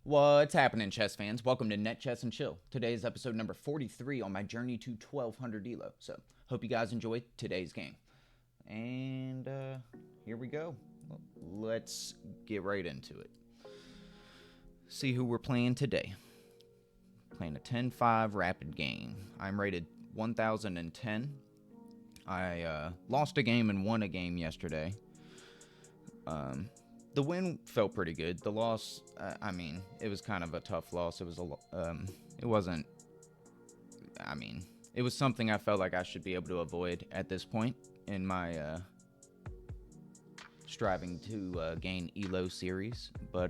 What's happening, chess fans? Welcome to Net Chess and Chill. Today is episode number 43 on my journey to 1200 ELO. So, hope you guys enjoyed today's game. And here we go. Let's get right into it. See who we're playing today. Playing a 10-5 rapid game. I'm rated 1010. I lost a game and won a game yesterday. The win felt pretty good. The loss, it was kind of a tough loss. It was it was something I felt like I should be able to avoid at this point in my striving to gain ELO series. But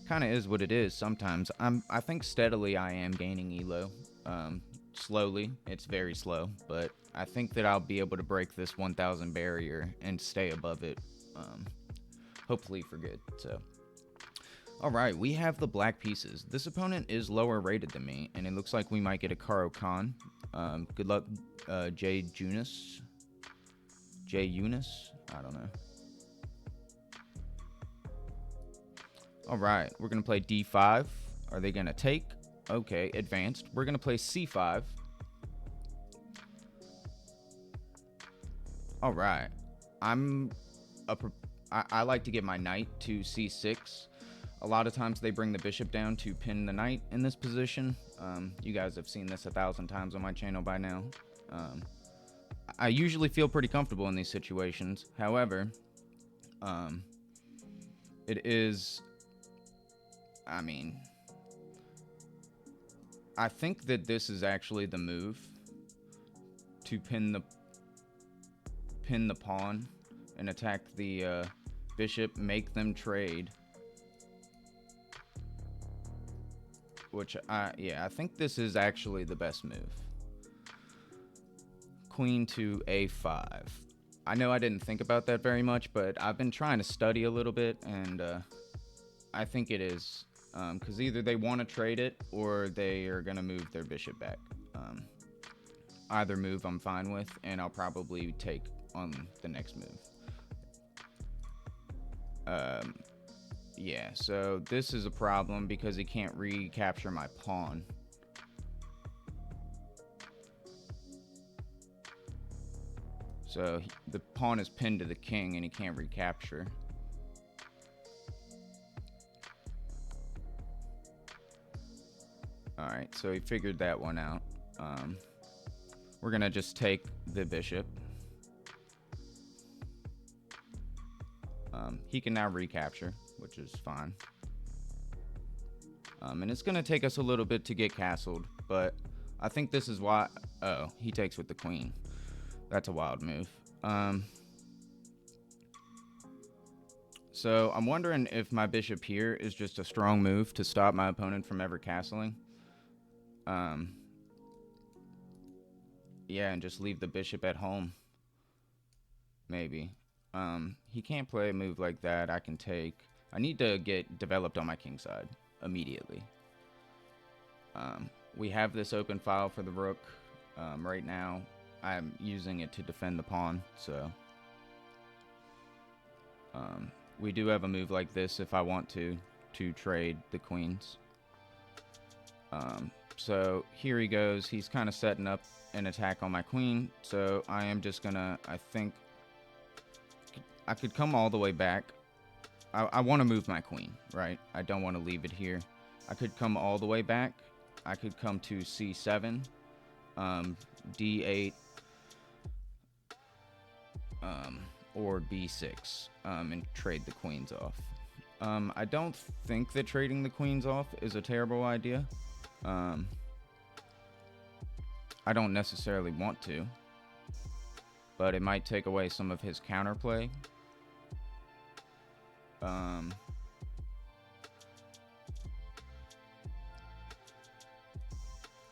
kind of is what it is. Sometimes I think steadily I am gaining ELO. Slowly, it's very slow, but I think that I'll be able to break this 1000 barrier and stay above it. Hopefully for good. So, alright, we have the black pieces. This opponent is lower rated than me, and it looks like we might get a Karo Khan. Good luck, Jay Eunice. I don't know. Alright, we're going to play d5. Are they going to take? Okay, advanced. We're going to play c5. Alright. I like to get my knight to c6. A lot of times they bring the bishop down to pin the knight in this position. You guys have seen this 1,000 times on my channel by now. I usually feel pretty comfortable in these situations. However, it is... I think that this is actually the move to pin the pawn and attack the bishop, make them trade. Which I think this is actually the best move. Queen to a5. I know I didn't think about that very much, but I've been trying to study a little bit, and I think it is. Because either they want to trade it or they are going to move their bishop back. Either move I'm fine with, and I'll probably take on the next move. Yeah, so this is a problem because he can't recapture my pawn. So the pawn is pinned to the king and he can't recapture. Alright, so he figured that one out. We're gonna just take the bishop. He can now recapture, which is fine. And it's gonna take us a little bit to get castled, but I think this is why... Oh, he takes with the queen. That's a wild move. So I'm wondering if my bishop here is just a strong move to stop my opponent from ever castling. Yeah, and just leave the bishop at home. Maybe. He can't play a move like that. I can take... I need to get developed on my king side immediately. We have this open file for the rook. Right now, I'm using it to defend the pawn, so... we do have a move like this if I want to trade the queens. So here he goes. He's kind of setting up an attack on my queen, so I am just gonna... I think... I could come all the way back. I want to move my queen, right? I don't want to leave it here. I could come all the way back. I could come to c7, d8, or b6, and trade the queens off. I don't think that trading the queens off is a terrible idea. I don't necessarily want to, but it might take away some of his counterplay.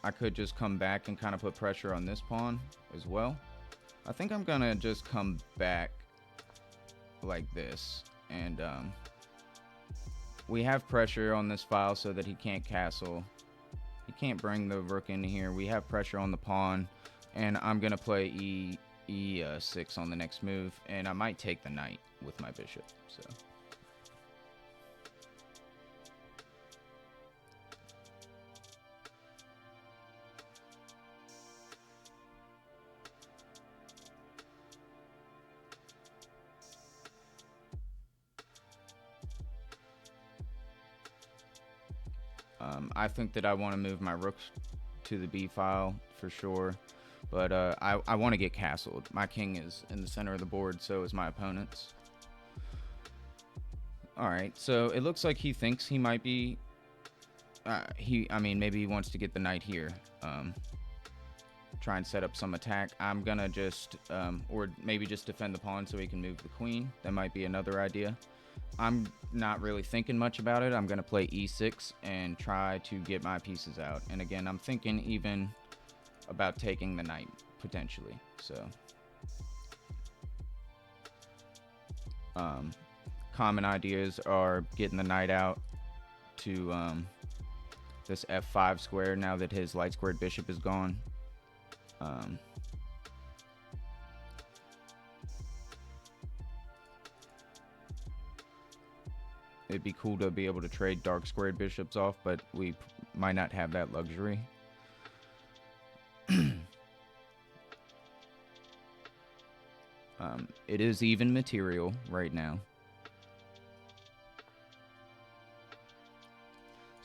I could just come back and kind of put pressure on this pawn as well. I think I'm gonna just come back like this, and we have pressure on this file so that he can't castle. He can't bring the rook in here. We have pressure on the pawn, and I'm gonna play e6 on the next move, and I might take the knight with my bishop. So I think that I want to move my rook to the b file for sure, but I want to get castled. My king is in the center of the board, so is my opponent's. Alright, so it looks like he thinks he might be... I mean, maybe he wants to get the knight here. Try and set up some attack. I'm gonna just... or maybe just defend the pawn so he can move the queen. That might be another idea. I'm not really thinking much about it. I'm gonna play e6 and try to get my pieces out. And again, I'm thinking even about taking the knight, potentially. So... common ideas are getting the knight out to this f5 square now that his light squared bishop is gone. It'd be cool to be able to trade dark squared bishops off, but we might not have that luxury. It is even material right now.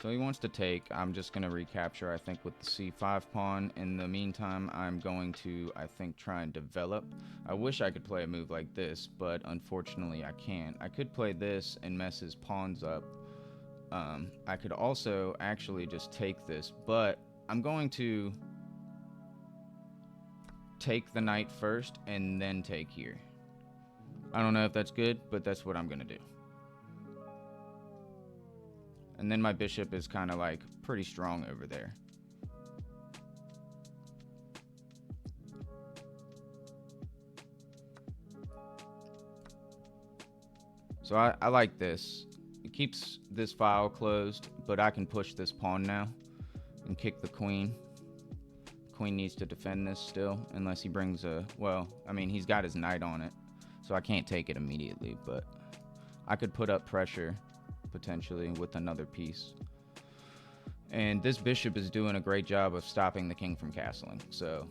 So he wants to take. I'm just going to recapture, I think, with the c5 pawn. In the meantime, I'm going to, I think, try and develop. I wish I could play a move like this, but unfortunately I can't. I could play this and mess his pawns up. I could also actually just take this, but I'm going to take the knight first and then take here. I don't know if that's good, but that's what I'm going to do. And then my bishop is kind of like pretty strong over there. So I like this. It keeps this file closed, but I can push this pawn now and kick the queen. Queen needs to defend this still, unless he brings a... Well, I mean, he's got his knight on it, so I can't take it immediately, but I could put up pressure potentially with another piece. And this bishop is doing a great job of stopping the king from castling. So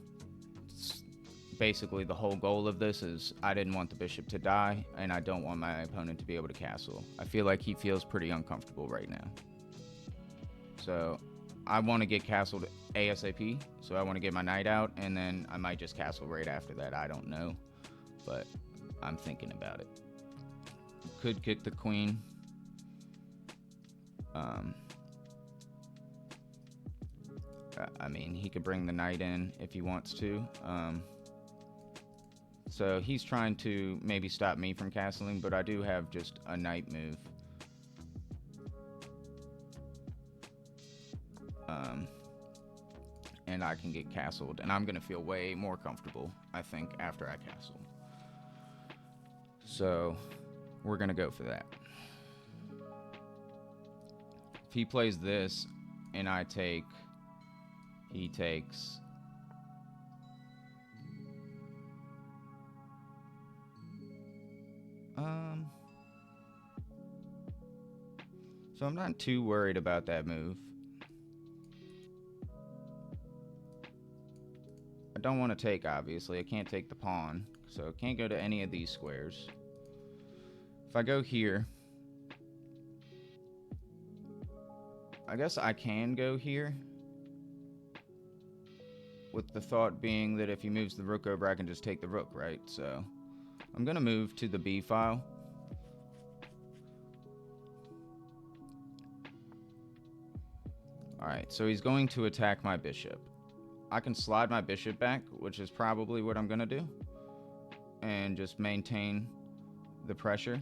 basically the whole goal of this is I didn't want the bishop to die, and I don't want my opponent to be able to castle. I feel like he feels pretty uncomfortable right now. So I want to get castled ASAP. So I want to get my knight out, and then I might just castle right after that. I don't know, but I'm thinking about it. Could kick the queen. I mean, he could bring the knight in if he wants to. So he's trying to maybe stop me from castling, but I do have just a knight move. And I can get castled, and I'm going to feel way more comfortable, I think, after I castle. So we're going to go for that. If he plays this and I take, he takes. So I'm not too worried about that move. I don't want to take, obviously. I can't take the pawn, so I can't go to any of these squares. If I go here, I guess I can go here, with the thought being that if he moves the rook over, I can just take the rook, right? So I'm going to move to the b file. Alright, so he's going to attack my bishop. I can slide my bishop back, which is probably what I'm going to do, and just maintain the pressure.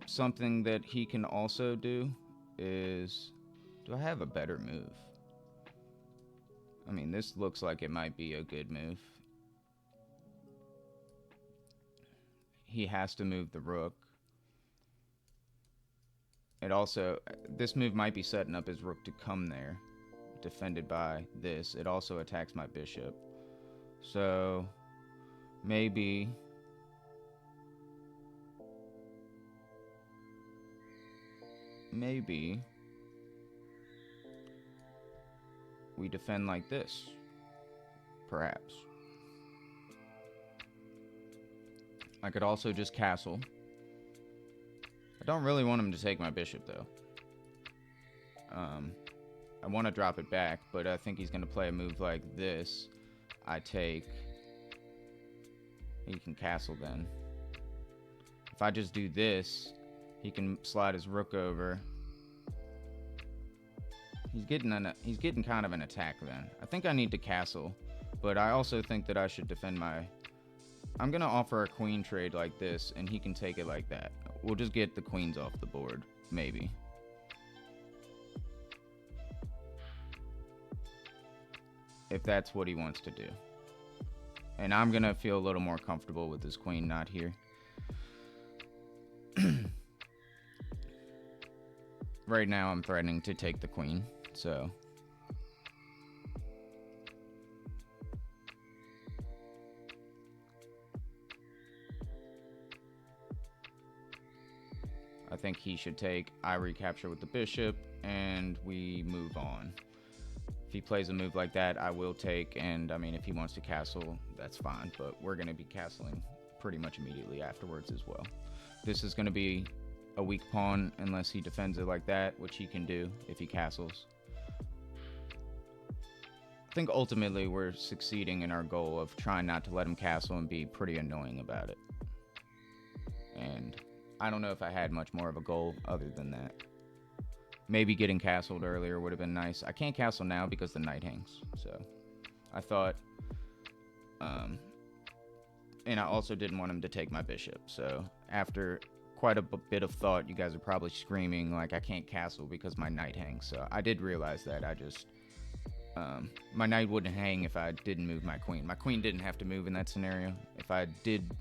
Something that he can also do is... Do I have a better move? I mean, this looks like it might be a good move. He has to move the rook. It also... This move might be setting up his rook to come there, defended by this. It also attacks my bishop. So, maybe... Maybe we defend like this, perhaps. I could also just castle. I don't really want him to take my bishop, though. I want to drop it back, but I think he's going to play a move like this. I take. He can castle then. If I just do this, he can slide his rook over. He's getting kind of an attack then. I think I need to castle, but I also think that I should defend my. I'm gonna offer a queen trade like this, and he can take it like that. We'll just get the queens off the board, maybe. If that's what he wants to do. And I'm gonna feel a little more comfortable with this queen not here. Right now I'm threatening to take the queen, so. I think he should take. I recapture with the bishop, and we move on. If he plays a move like that, I will take, and I mean, if he wants to castle, that's fine, but we're going to be castling pretty much immediately afterwards as well. This is going to be a weak pawn unless he defends it like that, which he can do if he castles. I think ultimately we're succeeding in our goal of trying not to let him castle and be pretty annoying about it. And I don't know if I had much more of a goal other than that. Maybe getting castled earlier would have been nice. I can't castle now because the knight hangs. So I thought, and I also didn't want him to take my bishop. So after quite a bit of thought, you guys are probably screaming like I can't castle because my knight hangs. So I did realize that. I just, my knight wouldn't hang if I didn't move my queen. My queen didn't have to move in that scenario. If I did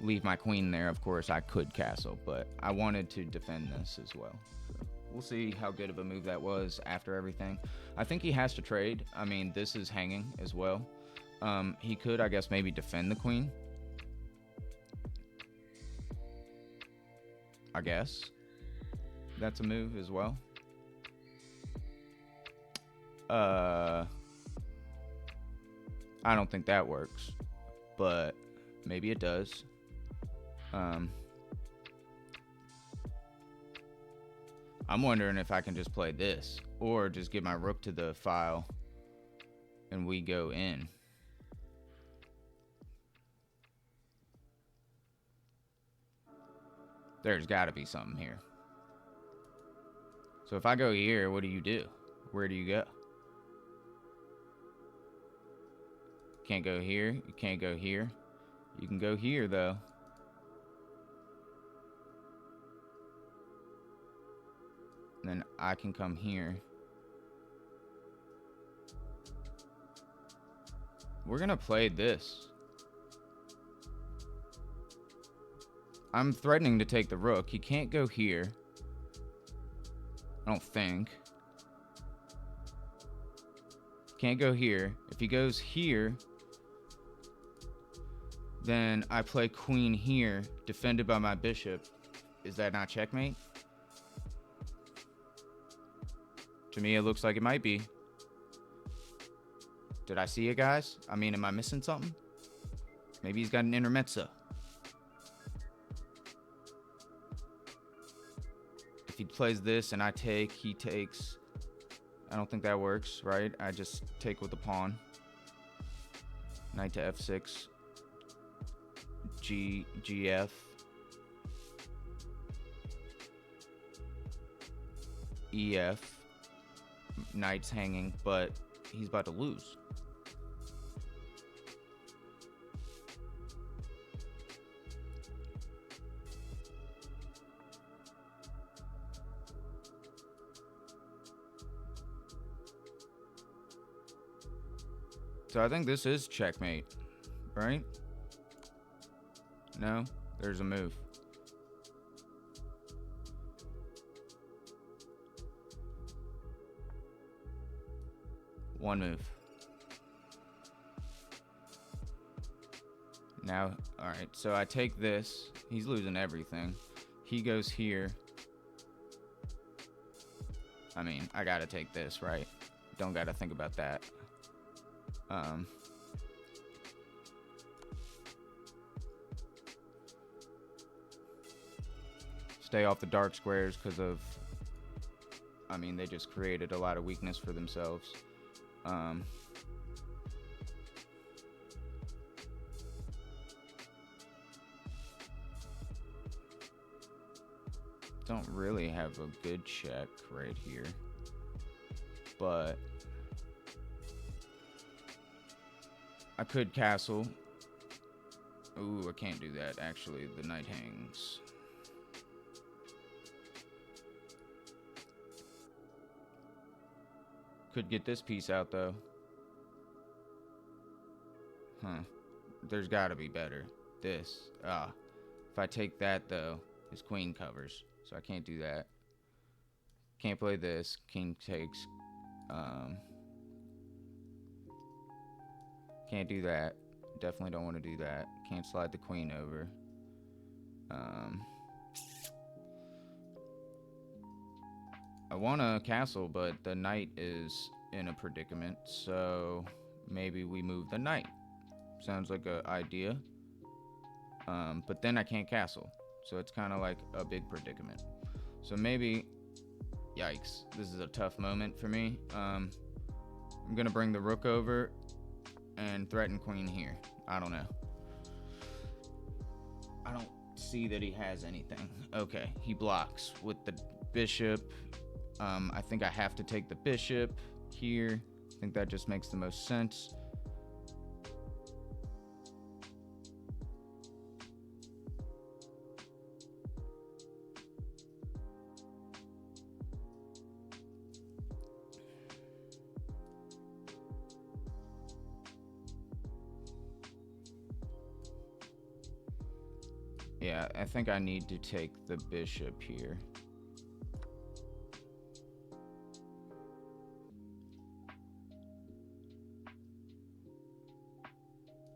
leave my queen there, of course I could castle, but I wanted to defend this as well. So we'll see how good of a move that was after everything. I think he has to trade. I mean, this is hanging as well. He could, I guess, maybe defend the queen. I guess that's a move as well. I don't think that works, but maybe it does. I'm wondering if I can just play this or just get my rook to the file and we go in. There's got to be something here. So if I go here, what do you do? Where do you go? Can't go here. You can't go here. You can go here, though. And then I can come here. We're going to play this. I'm threatening to take the rook. He can't go here. I don't think. Can't go here. If he goes here, then I play queen here, defended by my bishop. Is that not checkmate? To me, it looks like it might be. Did I see it, guys? I mean, am I missing something? Maybe he's got an intermezzo. If he plays this and I take, he takes. I don't think that works, right? I just take with the pawn. Knight to f6. GF. EF. Knight's hanging, but he's about to lose. So I think this is checkmate, right? No? There's a move. One move. Now, alright, so I take this. He's losing everything. He goes here. I mean, I gotta take this, right? Don't gotta think about that. Stay off the dark squares because of I mean, they just created a lot of weakness for themselves. Um, don't really have a good check right here, but I could castle. Ooh, I can't do that, actually. The knight hangs. Could get this piece out, though. Huh. There's gotta be better. This. If I take that, though, his queen covers. So I can't do that. Can't play this. King takes. Can't do that. Definitely don't want to do that. Can't slide the queen over. I want a castle, but the knight is in a predicament, so maybe we move the knight. Sounds like an idea. But then I can't castle, so it's kind of like a big predicament. So maybe, yikes, this is a tough moment for me. I'm gonna bring the rook over and threaten queen here. I don't know. I don't see that he has anything. Okay, he blocks with the bishop. I think I have to take the bishop here. I think that just makes the most sense. Yeah, I think I need to take the bishop here.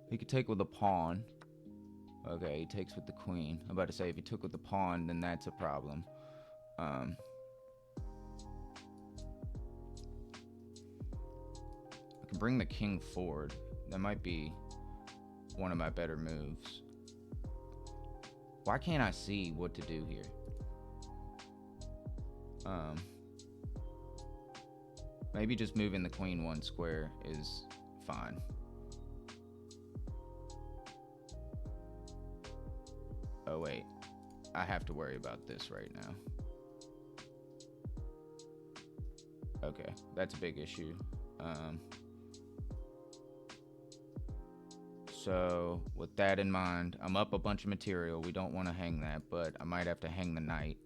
He could take with a pawn. Okay, he takes with the queen. I'm about to say, if he took with the pawn, then that's a problem. I can bring the king forward. That might be one of my better moves. Why can't I see what to do here? Maybe just moving the queen one square is fine. Oh wait, I have to worry about this right now. Okay, that's a big issue. So with that in mind, I'm up a bunch of material. We don't want to hang that, but I might have to hang the knight.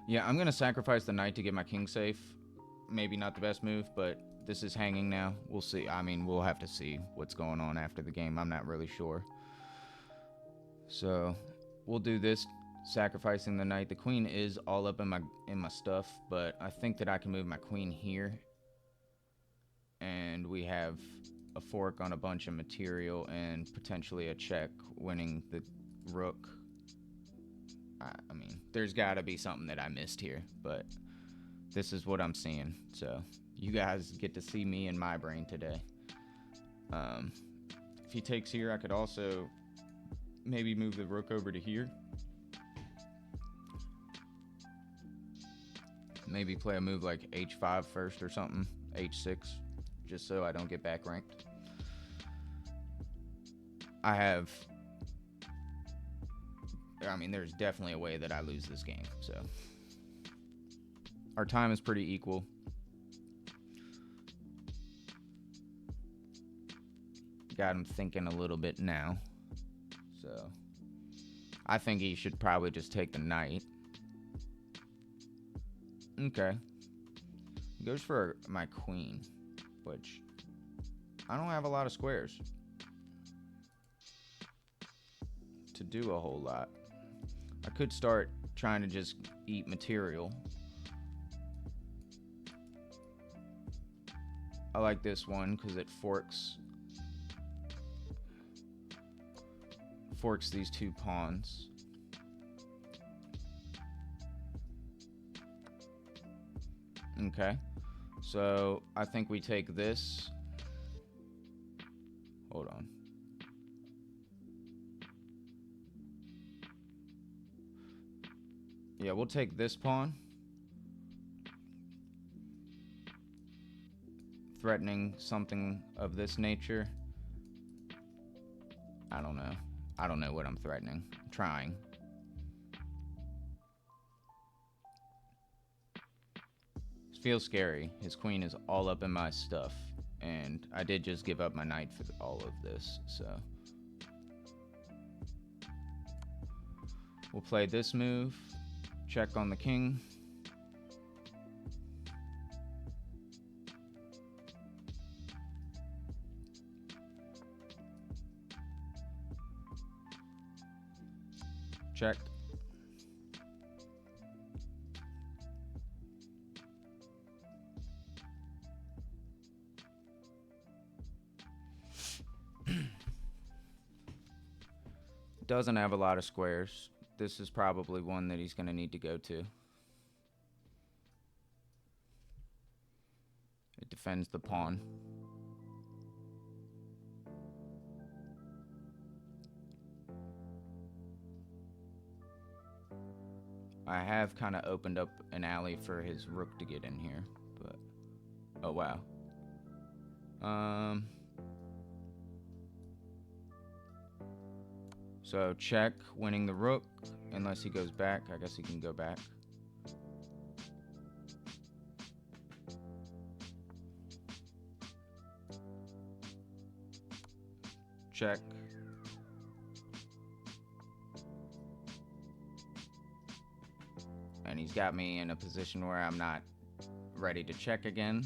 Yeah, I'm gonna sacrifice the knight to get my king safe. Maybe not the best move, but this is hanging now. We'll see. I mean, we'll have to see what's going on after the game. I'm not really sure. So we'll do this, sacrificing the knight. The queen is all up in my stuff, but I think that I can move my queen here, and we have a fork on a bunch of material and potentially a check, winning the rook. I mean, there's got to be something that I missed here, but this is what I'm seeing. So you guys get to see me in my brain today. If he takes here, I could also maybe move the rook over to here. Maybe play a move like h5 first or something, h6, just so I don't get back ranked. There's definitely a way that I lose this game, so our time is pretty equal. Got him thinking a little bit now, so I think he should probably just take the knight. Okay, he goes for my queen, which I don't have a lot of squares to do a whole lot. I could start trying to just eat material. I like this one because it forks these two pawns. Okay. So I think we take this. Hold on. Yeah, we'll take this pawn. Threatening something of this nature. I don't know. I don't know what I'm threatening. I'm trying. It feels scary. His queen is all up in my stuff. And I did just give up my knight for all of this, so. We'll play this move. Check on the king. Check. Doesn't have a lot of squares. This is probably one that he's going to need to go to. It defends the pawn. I have kind of opened up an alley for his rook to get in here, but oh wow. So check, winning the rook, unless he goes back. I guess he can go back. Check. And he's got me in a position where I'm not ready to check again.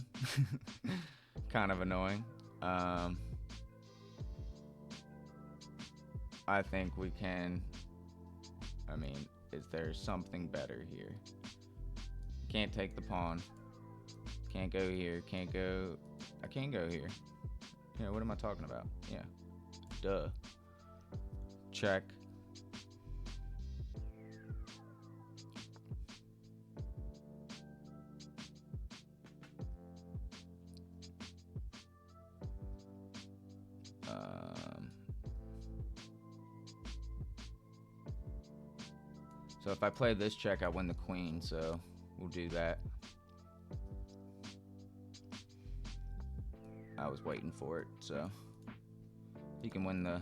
Kind of annoying. I think we can. I mean, is there something better here? Can't take the pawn. Can't go here. Can't go. I can't go here. Yeah, what am I talking about? Yeah. Duh. Check. So if I play this check, I win the queen, so we'll do that. I was waiting for it, so he can win the...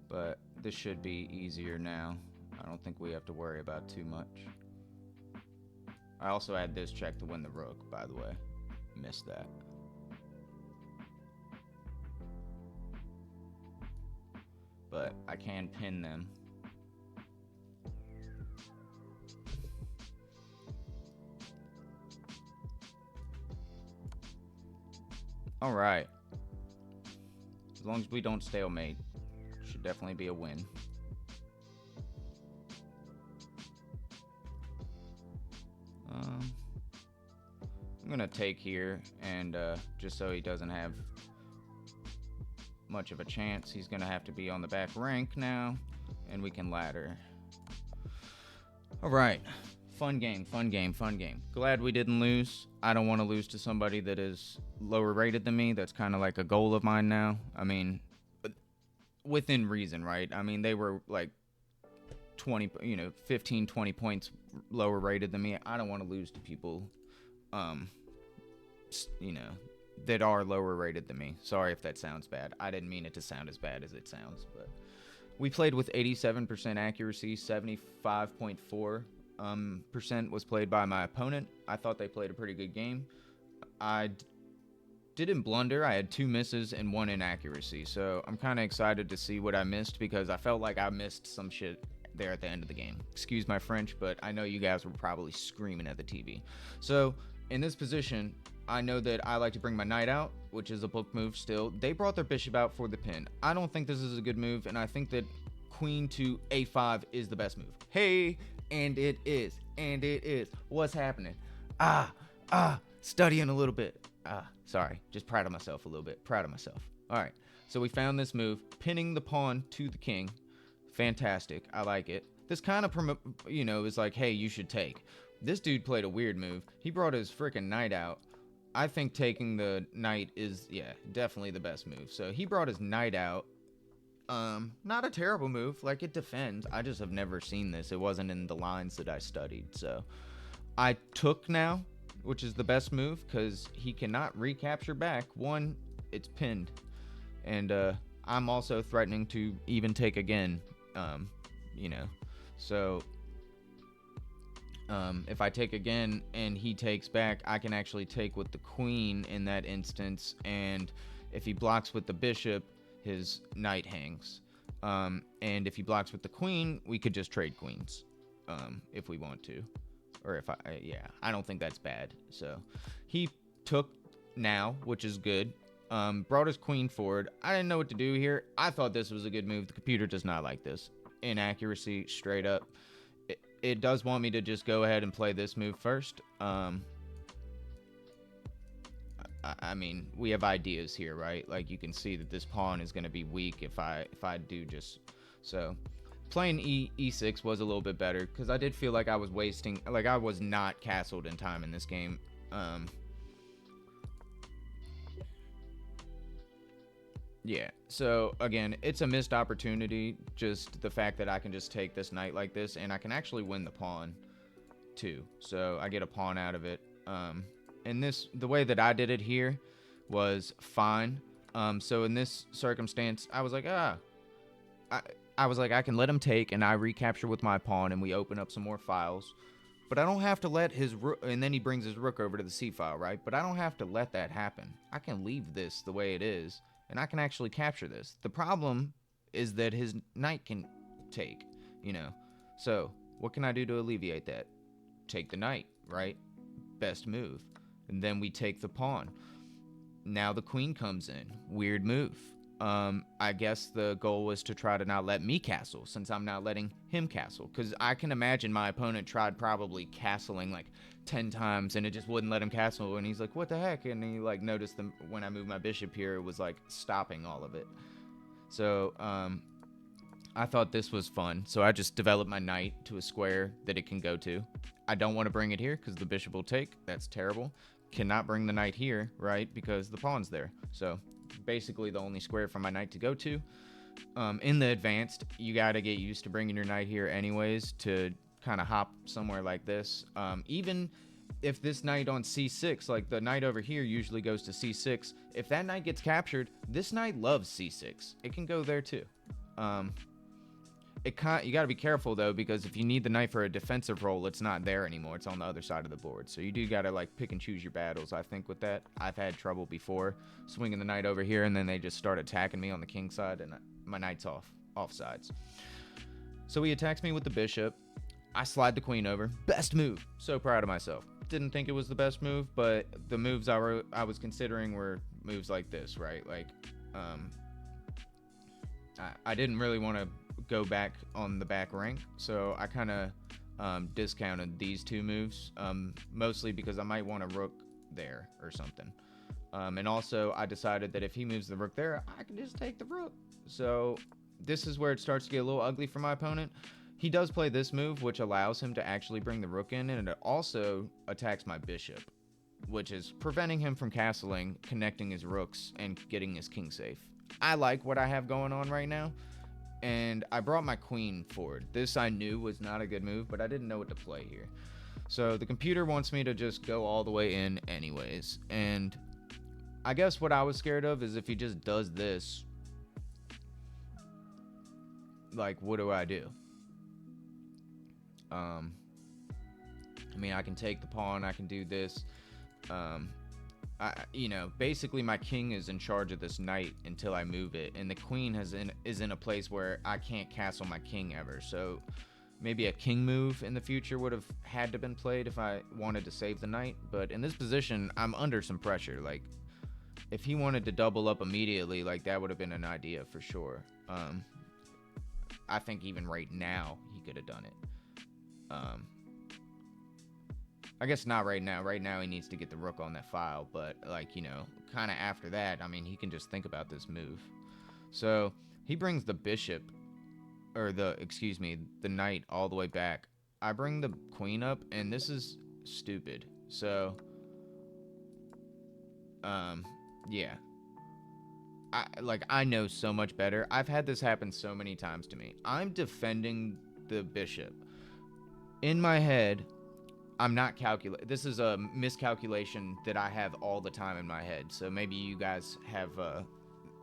But this should be easier now. I don't think we have to worry about too much. I also had this check to win the rook, by the way. Missed that. But I can pin them. All right. As long as we don't stalemate, should definitely be a win. I'm gonna take here, and just so he doesn't have much of a chance, he's gonna have to be on the back rank now, and we can ladder. All right. Fun game, fun game, fun game. Glad we didn't lose. I don't want to lose to somebody that is lower rated than me. That's kind of like a goal of mine now. I mean, within reason, right? I mean, they were like 20, 15, 20 points lower rated than me. I don't want to lose to people, that are lower rated than me. Sorry if that sounds bad. I didn't mean it to sound as bad as it sounds, but we played with 87% accuracy, 75.4%. Percent was played by my opponent. I thought they played a pretty good game. I didn't blunder. I had 2 misses and 1 inaccuracy. So I'm kind of excited to see what I missed, because I felt like I missed some shit there at the end of the game. Excuse my French, but I know you guys were probably screaming at the TV. So in this position, I know that I like to bring my knight out, which is a book move still. They brought their bishop out for the pin. I don't think this is a good move, and I think that queen to a5 is the best move. Hey, and it is. And it is. What's happening? Studying a little bit. Sorry. Just proud of myself a little bit. Proud of myself. All right. So we found this move. Pinning the pawn to the king. Fantastic. I like it. This kind of, is like, hey, you should take. This dude played a weird move. He brought his freaking knight out. I think taking the knight is, yeah, definitely the best move. So he brought his knight out. Not a terrible move. Like, it defends. I just have never seen this. It wasn't in the lines that I studied. So I took now, which is the best move because he cannot recapture back. One, it's pinned. And I'm also threatening to even take again. You know. So if I take again and he takes back, I can actually take with the queen in that instance. And if he blocks with the bishop, his knight hangs. And if he blocks with the queen, we could just trade queens if we want to. Or if yeah, I don't think that's bad. So he took now, which is good. Brought his queen forward. I didn't know what to do here. I thought this was a good move. The computer does not like this. Inaccuracy, straight up. It does want me to just go ahead and play this move first. I mean, we have ideas here, right? Like, you can see that this pawn is going to be weak if I do just so. Playing e6 was a little bit better because I did feel like I was wasting, like I was not castled in time in this game. Yeah, so again, it's a missed opportunity, just the fact that I can just take this knight like this, and I can actually win the pawn, too. So I get a pawn out of it. And the way that I did it here was fine. So in this circumstance, I was like, I was like, I can let him take, and I recapture with my pawn, and we open up some more files. But I don't have to let his rook, and then he brings his rook over to the c file, right? But I don't have to let that happen. I can leave this the way it is, and I can actually capture this. The problem is that his knight can take, you know. So what can I do to alleviate that? Take the knight, right? Best move. And then we take the pawn. Now the queen comes in. Weird move. I guess the goal was to try to not let me castle, since I'm not letting him castle. Because I can imagine my opponent tried probably castling like 10 times, and it just wouldn't let him castle. And he's like, what the heck? And he like noticed them when I moved my bishop here, it was like stopping all of it. So I thought this was fun. So I just developed my knight to a square that it can go to. I don't want to bring it here because the bishop will take. That's terrible. Cannot bring the knight here, right? Because the pawn's there. So basically the only square for my knight to go to. In the advanced, you got to get used to bringing your knight here anyways to kind of hop somewhere like this. Even if this knight on c6, like the knight over here usually goes to c6, if that knight gets captured, this knight loves c6. It can go there too. You got to be careful though, because if you need the knight for a defensive role, it's not there anymore. It's on the other side of the board. So you do got to like pick and choose your battles. I think with that, I've had trouble before swinging the knight over here, and then they just start attacking me on the king side, and my knight's off sides. So he attacks me with the bishop. I slide the queen over. Best move. So proud of myself. Didn't think it was the best move, but the moves I was considering were moves like this, right? Like, I didn't really want to go back on the back rank, so I kind of discounted these two moves, mostly because I might want a rook there or something. And also I decided that if he moves the rook there, I can just take the rook. So this is where it starts to get a little ugly for my opponent. He does play this move, which allows him to actually bring the rook in, and it also attacks my bishop, which is preventing him from castling, connecting his rooks, and getting his king safe. I like what I have going on right now, and I brought my queen forward. This I knew was not a good move, but I didn't know what to play here. So the computer wants me to just go all the way in anyways, and I guess what I was scared of is if he just does this, like, what do I do? I mean, I can take the pawn, I can do this. Basically my king is in charge of this knight until I move it, and the queen is in a place where I can't castle my king ever. So maybe a king move in the future would have had to been played if I wanted to save the knight. But in this position, I'm under some pressure. Like, if he wanted to double up immediately, like, that would have been an idea for sure. I think even right now he could have done it. I guess not right now. Right now he needs to get the rook on that file, but like, kind of after that, I mean, he can just think about this move. So he brings the bishop, or the knight all the way back. I bring the queen up, and this is stupid. So Yeah. I know so much better. I've had this happen so many times to me. I'm defending the bishop. In my head, I'm not calculating. This is a miscalculation that I have all the time in my head. So maybe you guys have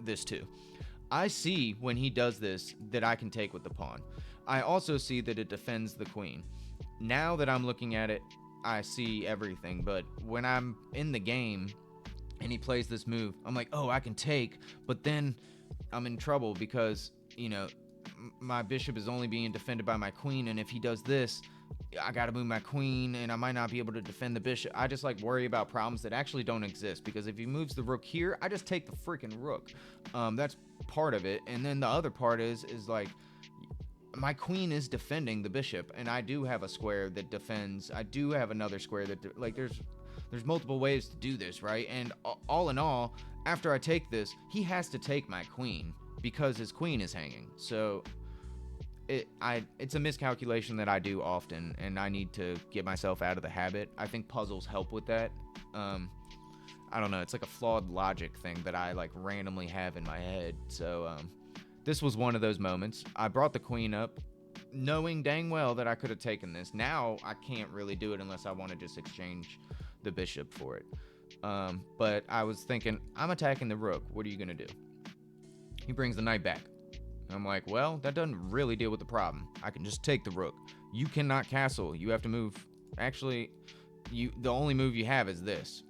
this too. I see when he does this that I can take with the pawn. I also see that it defends the queen. Now that I'm looking at it, I see everything. But when I'm in the game and he plays this move, I'm like, oh, I can take. But then I'm in trouble because, my bishop is only being defended by my queen. And if he does this, I gotta move my queen and I might not be able to defend the bishop. I just worry about problems that actually don't exist, because if he moves the rook here, I just take the freaking rook. That's part of it. And then the other part is my queen is defending the bishop, and I do have a square that defends. I do have another square that there's multiple ways to do this, right? And all in all, after I take this, he has to take my queen because his queen is hanging. So it's a miscalculation that I do often, and I need to get myself out of the habit. I think puzzles help with that. I don't know, it's like a flawed logic thing that I randomly have in my head. So this was one of those moments. I brought the queen up knowing dang well that I could have taken this. Now I can't really do it unless I want to just exchange the bishop for it. But I was thinking, I'm attacking the rook. What are you gonna do? He brings the knight back. I'm like, well, that doesn't really deal with the problem. I can just take the rook. You cannot castle. You have to move. Actually, the only move you have is this.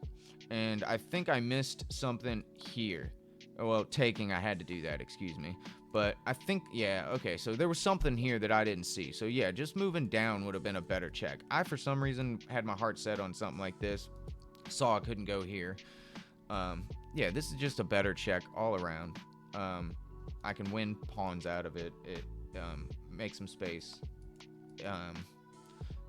And I think I missed something here. Well, taking, I had to do that, excuse me. But I think, yeah, okay, so there was something here that I didn't see. So yeah, just moving down would have been a better check. I, for some reason, had my heart set on something like this. Saw I couldn't go here. Yeah, this is just a better check all around. I can win pawns out of it. It makes some space.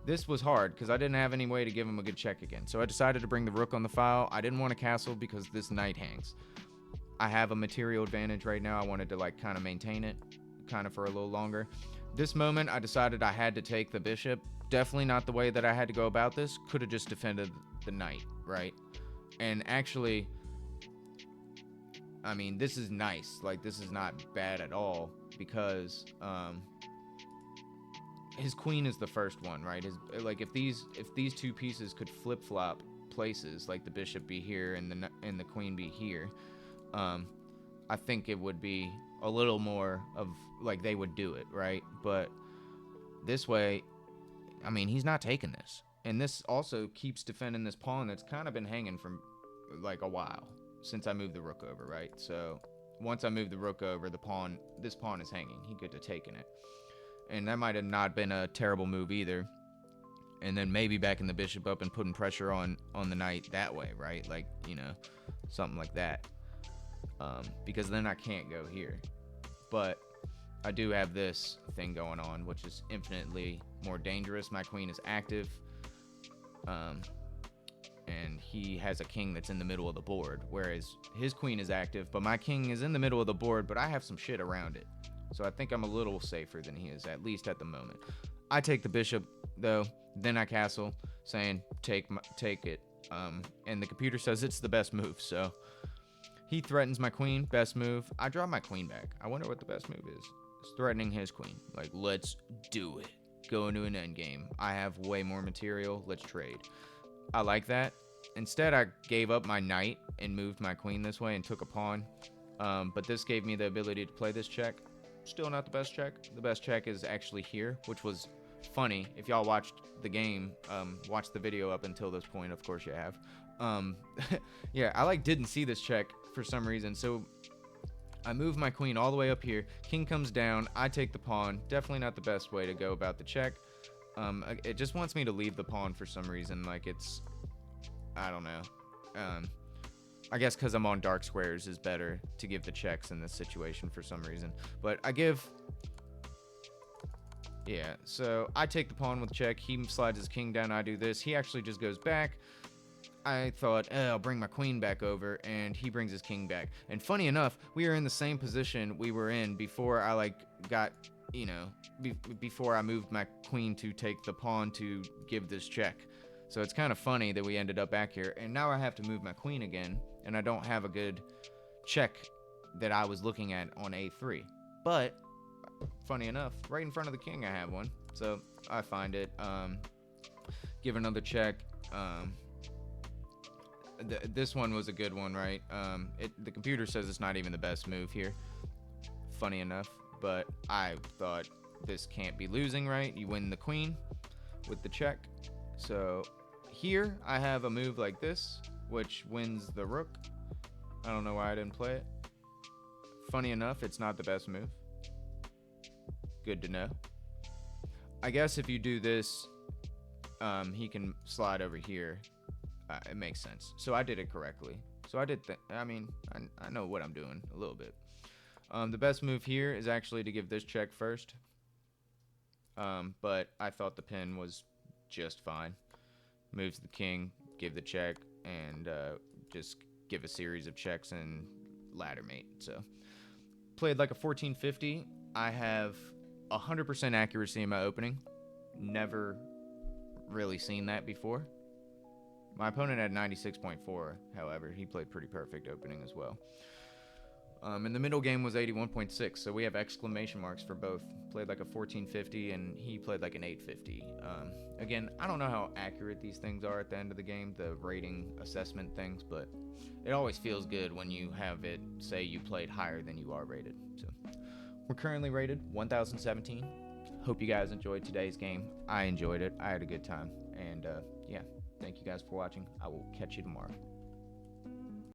This was hard because I didn't have any way to give him a good check again. So I decided to bring the rook on the file. I didn't want to castle because this knight hangs. I have a material advantage right now. I wanted to kind of maintain it for a little longer. This moment, I decided I had to take the bishop. Definitely not the way that I had to go about this. Could have just defended the knight, right? And actually, I mean, this is nice. This is not bad at all because his queen is the first one, right? If these two pieces could flip-flop places, like the bishop be here and the queen be here, I think it would be a little more of they would do it, right? But this way, I mean, he's not taking this. And this also keeps defending this pawn that's kind of been hanging for a while since I moved the rook over, right? So once I moved the rook over, this pawn is hanging. He could have taken it. And that might have not been a terrible move either. And then maybe backing the bishop up and putting pressure on the knight that way, right? Something like that. Because then I can't go here. But I do have this thing going on, which is infinitely more dangerous. My queen is active. And he has a king that's in the middle of the board, whereas his queen is active, but my king is in the middle of the board, but I have some shit around it. So I think I'm a little safer than he is, at least at the moment. I take the bishop, though, then I castle, saying, take it. And the computer says it's the best move, so he threatens my queen, best move. I draw my queen back. I wonder what the best move is. It's threatening his queen. Let's do it. Go into an endgame. I have way more material. Let's trade. I like that. Instead, I gave up my knight and moved my queen this way and took a pawn. But this gave me the ability to play this check. Still not the best check. The best check is actually here, which was funny. If y'all watched the game, watched the video up until this point, of course you have. Yeah, I didn't see this check for some reason. So I move my queen all the way up here. King comes down. I take the pawn. Definitely not the best way to go about the check. It just wants me to leave the pawn for some reason. I don't know. I guess because I'm on dark squares is better to give the checks in this situation for some reason. But I give... Yeah, so I take the pawn with check. He slides his king down. I do this. He actually just goes back. I thought, I'll bring my queen back over, and he brings his king back. And funny enough, we are in the same position we were in before I got, before I moved my queen to take the pawn to give this check. So it's kind of funny that we ended up back here. And now I have to move my queen again. And I don't have a good check that I was looking at on a3. But, funny enough, right in front of the king I have one. So I find it. Give another check. This one was a good one, right? The computer says it's not even the best move here. Funny enough. But I thought this can't be losing, right? You win the queen with the check. So here I have a move like this, which wins the rook. I don't know why I didn't play it. Funny enough, it's not the best move. Good to know. I guess if you do this, he can slide over here. It makes sense. So I did it correctly. So I did. I know what I'm doing a little bit. The best move here is actually to give this check first. But I thought the pin was just fine. Moves the king, give the check, and just give a series of checks and ladder mate. So played like a 1450. I have 100% accuracy in my opening. Never really seen that before. My opponent had 96.4, however. He played pretty perfect opening as well. And the middle game was 81.6, so we have exclamation marks for both. Played like a 1450, and he played like an 850. Again, I don't know how accurate these things are at the end of the game, the rating assessment things, but it always feels good when you have it say you played higher than you are rated. So we're currently rated 1017. Hope you guys enjoyed today's game. I enjoyed it. I had a good time. And yeah, thank you guys for watching. I will catch you tomorrow.